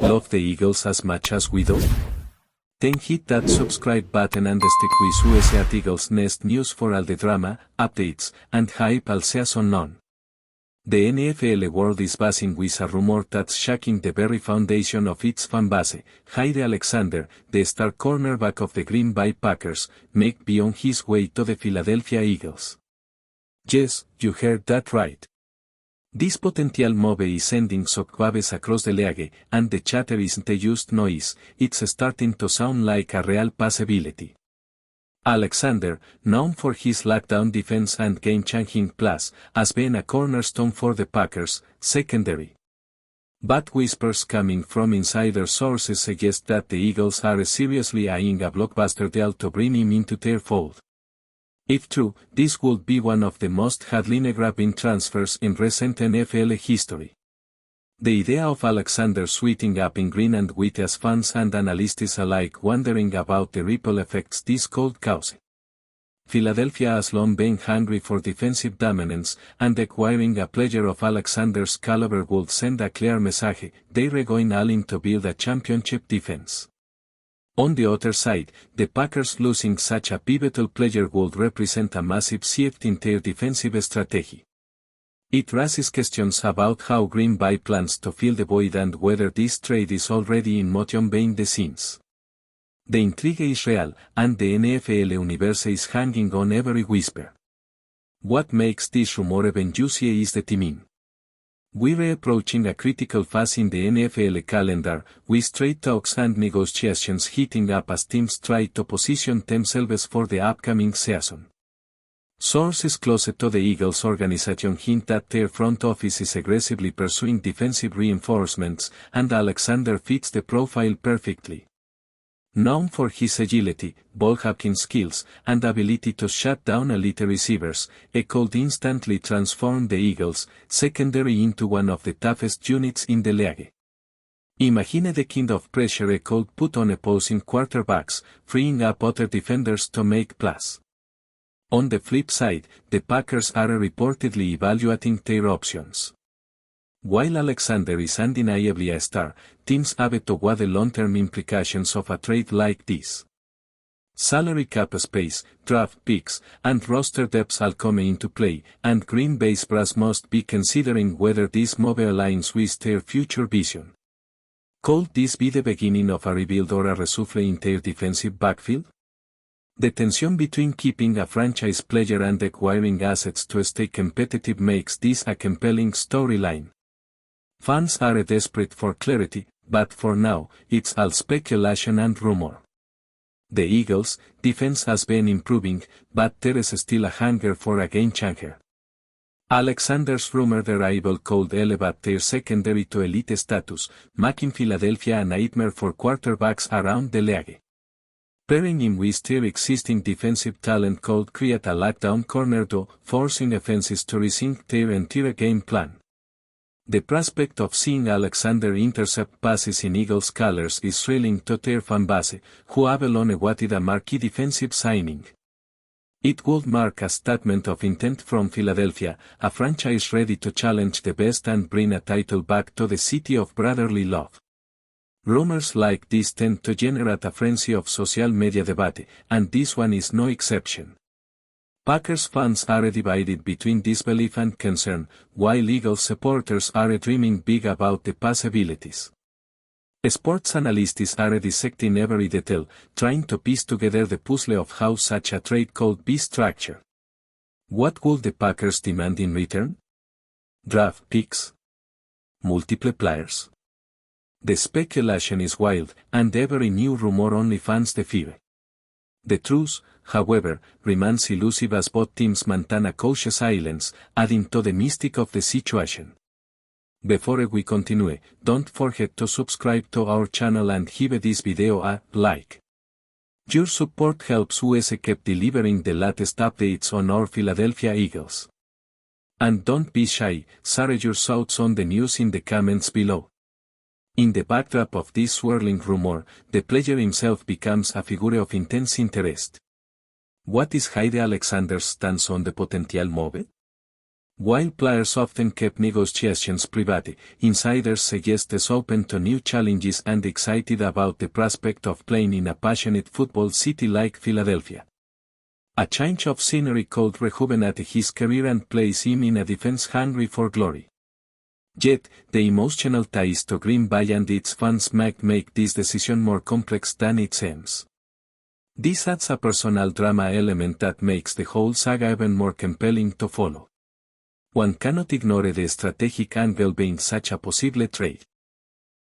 Love the Eagles as much as we do? Then hit that subscribe button and stick with us at Eagles Nest News for all the drama, updates, and hype all season long. The NFL world is buzzing with a rumor that's shaking the very foundation of its fanbase. Jaire Alexander, the star cornerback of the Green Bay Packers, may be on his way to the Philadelphia Eagles. Yes, you heard that right. This potential move is sending shockwaves across the league, and the chatter isn't just noise, it's starting to sound like a real possibility. Alexander, known for his lockdown defense and game-changing plays, has been a cornerstone for the Packers' secondary. But whispers coming from insider sources suggest that the Eagles are seriously eyeing a blockbuster deal to bring him into their fold. If true, this would be one of the most headline-grabbing transfers in recent NFL history. The idea of Alexander suiting up in green and white has fans and analysts alike wondering about the ripple effects this could cause. Philadelphia has long been hungry for defensive dominance, and acquiring a player of Alexander's caliber would send a clear message: they're going all in to build a championship defense. On the other side, the Packers losing such a pivotal player would represent a massive shift in their defensive strategy. It raises questions about how Green Bay plans to fill the void and whether this trade is already in motion behind the scenes. The intrigue is real, and the NFL universe is hanging on every whisper. What makes this rumor even juicier is the timing. We're approaching a critical phase in the NFL calendar, with trade talks and negotiations heating up as teams try to position themselves for the upcoming season. Sources close to the Eagles organization hint that their front office is aggressively pursuing defensive reinforcements, and Alexander fits the profile perfectly. Known for his agility, ball-hawking skills, and ability to shut down elite receivers, he could instantly transform the Eagles' secondary into one of the toughest units in the league. Imagine the kind of pressure he could put on opposing quarterbacks, freeing up other defenders to make plays. On the flip side, the Packers are reportedly evaluating their options. While Alexander is undeniably a star, teams have to weigh the long-term implications of a trade like this. Salary cap space, draft picks, and roster depth all come into play, and Green Bay's brass must be considering whether this move aligns with their future vision. Could this be the beginning of a rebuild or a reshuffle in their defensive backfield? The tension between keeping a franchise player and acquiring assets to stay competitive makes this a compelling storyline. Fans are desperate for clarity, but for now, it's all speculation and rumor. The Eagles' defense has been improving, but there is still a hunger for a game changer. Alexander's rumored arrival could elevate their secondary to elite status, making Philadelphia a nightmare for quarterbacks around the league. Pairing him with their existing defensive talent could create a lockdown corner door, forcing offenses to rethink their entire game plan. The prospect of seeing Alexander intercept passes in Eagles colors is thrilling to their fanbase, who have long awaited a marquee defensive signing. It would mark a statement of intent from Philadelphia, a franchise ready to challenge the best and bring a title back to the city of brotherly love. Rumors like this tend to generate a frenzy of social media debate, and this one is no exception. Packers fans are divided between disbelief and concern, while Eagles supporters are dreaming big about the possibilities. Sports analysts are dissecting every detail, trying to piece together the puzzle of how such a trade could be structured. What would the Packers demand in return? Draft picks? Multiple players? The speculation is wild, and every new rumor only fans the fear. The truth, however, remains elusive as both teams maintain a cautious silence, adding to the mystique of the situation. Before we continue, don't forget to subscribe to our channel and give this video a like. Your support helps us keep delivering the latest updates on our Philadelphia Eagles. And don't be shy, share your thoughts on the news in the comments below. In the backdrop of this swirling rumor, the player himself becomes a figure of intense interest. What is Jaire Alexander's stance on the potential move? While players often kept negotiations private, insiders suggest is open to new challenges and excited about the prospect of playing in a passionate football city like Philadelphia. A change of scenery could rejuvenate his career and place him in a defense hungry for glory. Yet, the emotional ties to Green Bay and its fans might make this decision more complex than it seems. This adds a personal drama element that makes the whole saga even more compelling to follow. One cannot ignore the strategic angle behind such a possible trade.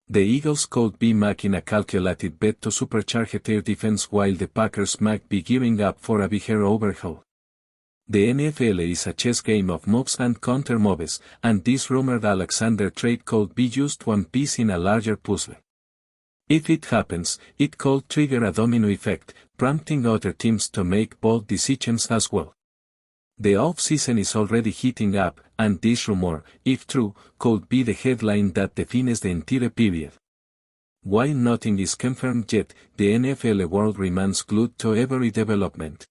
The Eagles could be making a calculated bet to supercharge their defense while the Packers might be gearing up for a bigger overhaul. The NFL is a chess game of moves and counter moves, and this rumored Alexander trade could be just one piece in a larger puzzle. If it happens, it could trigger a domino effect, prompting other teams to make bold decisions as well. The off-season is already heating up, and this rumor, if true, could be the headline that defines the entire period. While nothing is confirmed yet, the NFL world remains glued to every development.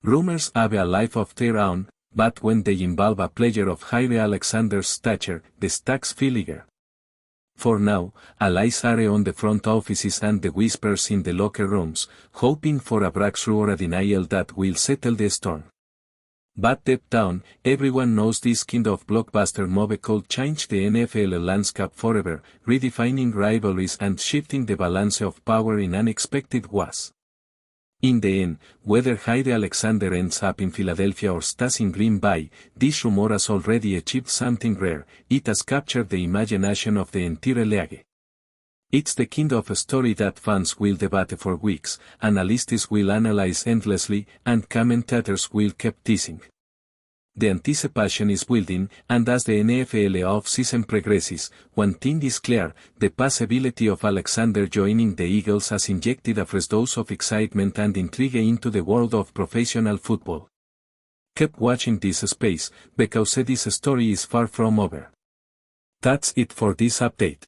Rumors have a life of their own, but when they involve a player of Jaire Alexander's stature, the stakes feel bigger. For now, all eyes are on the front offices and the whispers in the locker rooms, hoping for a breakthrough or a denial that will settle the storm. But deep down, everyone knows this kind of blockbuster move could change the NFL landscape forever, redefining rivalries and shifting the balance of power in unexpected ways. In the end, whether Jaire Alexander ends up in Philadelphia or stays in Green Bay, this rumor has already achieved something rare. It has captured the imagination of the entire league. It's the kind of story that fans will debate for weeks, analysts will analyze endlessly, and commentators will keep teasing. The anticipation is building, and as the NFL off-season progresses, one thing is clear: the possibility of Alexander joining the Eagles has injected a fresh dose of excitement and intrigue into the world of professional football. Keep watching this space, because this story is far from over. That's it for this update.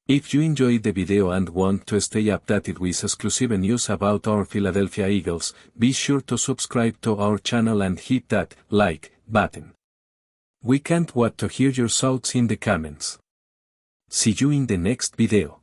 If you enjoyed the video and want to stay updated with exclusive news about our Philadelphia Eagles, be sure to subscribe to our channel and hit that like button. We can't wait to hear your thoughts in the comments. See you in the next video.